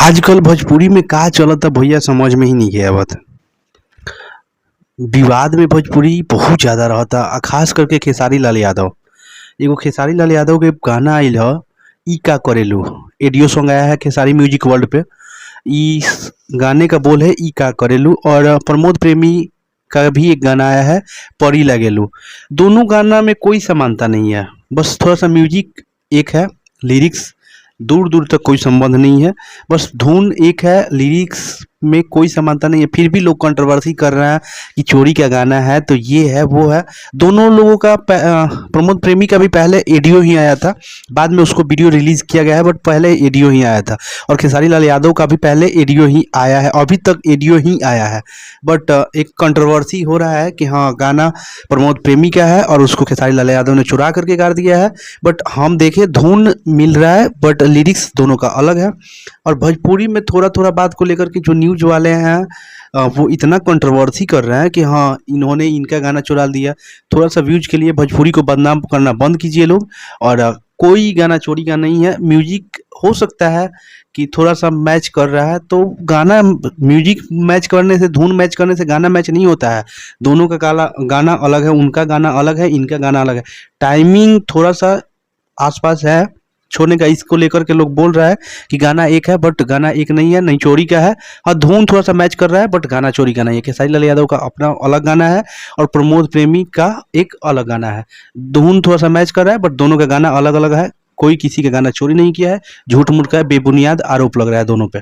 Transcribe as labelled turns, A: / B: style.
A: आजकल भोजपुरी में का चलता भैया समझ में ही नहीं आवत। विवाद में भोजपुरी बहुत ज़्यादा रहता खास करके खेसारी लाल यादव। एगो खेसारी लाल यादव के गाना आइल ह ई का करेलू। ऑडियो सॉन्ग आया है खेसारी म्यूजिक वर्ल्ड पे। इस गाने का बोल है ई का करेलू और प्रमोद प्रेमी का भी एक गाना आया है परी लगेलू। दोनों गाना में कोई समानता नहीं है, बस थोड़ा सा म्यूजिक एक है, लिरिक्स दूर दूर तक कोई संबंध नहीं है। बस धुन एक है, लिरिक्स में कोई समानता नहीं है, फिर भी लोग कंट्रोवर्सी कर रहे हैं कि चोरी का गाना है तो ये है वो है। दोनों लोगों का प्रमोद प्रेमी का भी पहले ऑडियो ही आया था, बाद में उसको वीडियो रिलीज किया गया है, बट पहले ऑडियो ही आया था। और खेसारी लाल यादव का भी पहले ऑडियो ही आया है, अभी तक ऑडियो ही आया है। बट एक कंट्रोवर्सी हो रहा है कि हाँ गाना प्रमोद प्रेमी का है और उसको खेसारी लाल यादव ने चुरा करके गा दिया है। बट हम देखें धुन मिल रहा है बट लिरिक्स दोनों का अलग है। और भोजपुरी में थोड़ा थोड़ा बात को लेकर के जो न्यूज वाले हैं वो इतना कंट्रोवर्सी कर रहे हैं कि हाँ इन्होंने इनका गाना चुरा दिया। थोड़ा सा व्यूज के लिए भोजपुरी को बदनाम करना बंद कीजिए लोग। और कोई गाना चोरी का नहीं है। म्यूजिक हो सकता है कि थोड़ा सा मैच कर रहा है तो गाना, म्यूजिक मैच करने से, धुन मैच करने से गाना मैच नहीं होता है। दोनों का गाना अलग है, उनका गाना अलग है, इनका गाना अलग है। टाइमिंग थोड़ा सा आसपास है छोड़ने का, इसको लेकर के लोग बोल रहा है कि गाना एक है बट गाना एक नहीं है, नहीं चोरी का है। हाँ धुन थोड़ा सा मैच कर रहा है बट गाना चोरी का नहीं है। खेसारी लाल यादव का अपना अलग गाना है और प्रमोद प्रेमी का एक अलग गाना है। धुन थोड़ा सा मैच कर रहा है बट दोनों का गाना अलग अलग है। कोई किसी का गाना चोरी नहीं किया है। झूठ मूठ का बेबुनियाद आरोप लग रहा है दोनों पे।